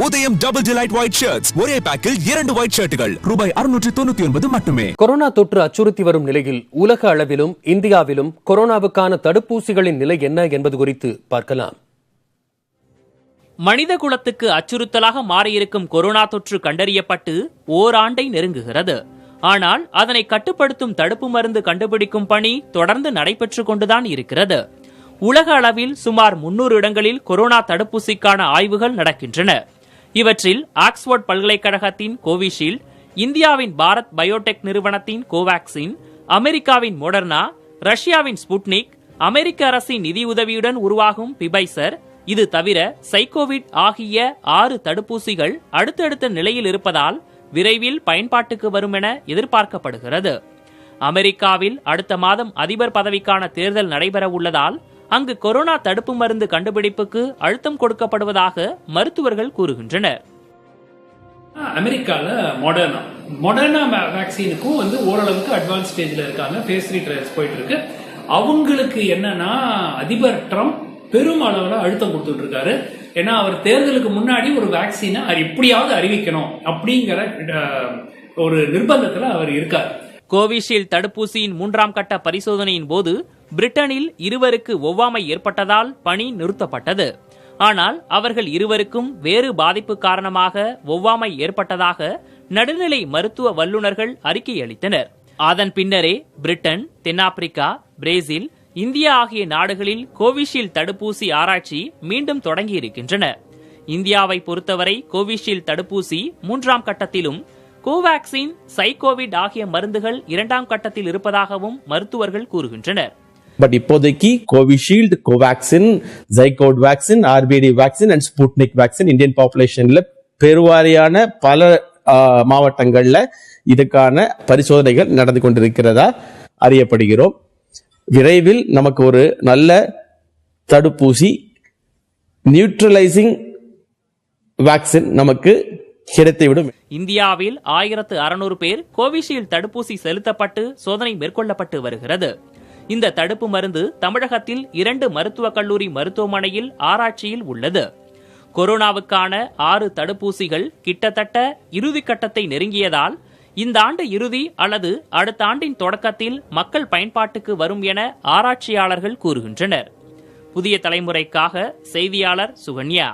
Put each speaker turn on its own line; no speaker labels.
உதயம் double delight white shirts ஒரே பேக்கில் 2 ஒயிட் ஷர்ட்டுகள் ரூபாய் 699 மட்டுமே.
கொரோனா தொற்று அச்சுறுத்தி வரும் நிலையில் உலக அளவிலும் இந்தியாவிலும் கொரோனாவுக்கான தடுப்பூசிகளின் நிலை என்ன என்பது குறித்து பார்க்கலாம்.
மனித குலத்துக்கு அச்சுறுத்தலாக மாறியிருக்கும் கொரோனா தொற்று கண்டறியப்பட்டு ஓராண்டை நெருங்குகிறது. ஆனால் அதனை கட்டுப்படுத்தும் தடுப்பு மருந்து கண்டுபிடிக்கும் பணி தொடர்ந்து நடைபெற்றுக் கொண்டுதான் இருக்கிறது. உலக அளவில் சுமார் 300 இடங்களில் கொரோனா தடுப்பூசிக்கான ஆய்வுகள் நடக்கின்றன. இவற்றில் ஆக்ஸ்போர்ட் பல்கலைக்கழகத்தின் கோவிஷீல்டு, இந்தியாவின் பாரத் பயோடெக் நிறுவனத்தின் கோவாக்சின், அமெரிக்காவின் மொடர்னா, ரஷ்யாவின் ஸ்புட்னிக், அமெரிக்க அரசின் நிதியுதவியுடன் உருவாகும் பிபைசர், இது தவிர சைகோவிட் ஆகிய 6 தடுப்பூசிகள் அடுத்தடுத்த நிலையில் இருப்பதால் விரைவில் பயன்பாட்டுக்கு வரும் என எதிர்பார்க்கப்படுகிறது. அமெரிக்காவில் அடுத்த மாதம் அதிபர் பதவிக்கான தேர்தல் நடைபெற உள்ளதால் அங்கு கொரோனா தடுப்பு மருந்து கண்டுபிடிப்புக்கு அழுத்தம் கொடுக்கப்படுவதாக மருத்துவர்கள் கூறுகின்றனர்.
அமெரிக்கால மொடர்னா வேக்சினுக்கும் ஓரளவுக்கு அட்வான்ஸ் ஸ்டேஜ்ல இருக்காங்க. ஃபேஸ் 3 ட்ரையல்ஸ் போயிட்டு இருக்கு. அவங்களுக்கு என்னன்னா அதிபர் ட்ரம்ப் பெரும் அளவுல அழுத்தம் கொடுத்துட்டு இருக்காரு. ஏன்னா அவர் தேர்தலுக்கு முன்னாடி ஒரு வேக்சினை எப்படியாவது அறிவிக்கணும் அப்படிங்கிற ஒரு நிர்பந்தத்துல அவர் இருக்கார்.
கோவிஷீல்டு தடுப்பூசியின் 3ஆம் கட்ட பரிசோதனையின் போது பிரிட்டனில் 2 ஒவ்வாமை ஏற்பட்டதால் பணி நிறுத்தப்பட்டது. ஆனால் அவர்கள் 2 வேறு பாதிப்பு காரணமாக ஒவ்வாமை ஏற்பட்டதாக நடுநிலை மருத்துவ வல்லுநர்கள் அறிக்கை அளித்தனர். அதன் பின்னரே பிரிட்டன், தென்னாப்பிரிக்கா, பிரேசில், இந்தியா ஆகிய நாடுகளில் கோவிஷீல்டு தடுப்பூசி ஆராய்ச்சி மீண்டும் தொடங்கியிருக்கின்றன. இந்தியாவை பொறுத்தவரை கோவிஷீல்டு தடுப்பூசி 3ஆம் கட்டத்திலும் கோவாக்சின், சைகோவிட் ஆகிய மருந்துகள் 2ஆம் கட்டத்தில் இருப்பதாகவும் மருத்துவர்கள் கூறுகின்றனர்.
பட் இப்போதைக்கு Covishield, Covaxin, Zycov vaccine, RBD vaccine and Sputnik vaccine Indian பாப்புலேஷன்ல பெருவாரியான பல மாவட்டங்கள்ல இதுக்கான பரிசோதனைகள் நடந்து கொண்டிருக்கிறதா அறியப்படுகிறோம். விரைவில் நமக்கு ஒரு நல்ல தடுப்பூசி நியூட்ரலைசிங் வேக்சின் நமக்கு கிடைத்துவிடும்.
இந்தியாவில் 1600 பேர் கோவிஷீல்டு தடுப்பூசி செலுத்தப்பட்டு சோதனை மேற்கொள்ளப்பட்டு வருகிறது. இந்த தடுப்பு மருந்து தமிழகத்தில் 2 மருத்துவக் கல்லூரி மருத்துவமனையில் ஆராய்ச்சியில் உள்ளது. கொரோனாவுக்கான 6 தடுப்பூசிகள் கிட்டத்தட்ட இறுதிக்கட்டத்தை நெருங்கியதால் இந்த ஆண்டு இறுதி அல்லது அடுத்த ஆண்டின் தொடக்கத்தில் மக்கள் பயன்பாட்டுக்கு வரும் என ஆராய்ச்சியாளர்கள் கூறுகின்றனர். புதிய தலைமுறைக்காக செய்தியாளர் சுகன்யா.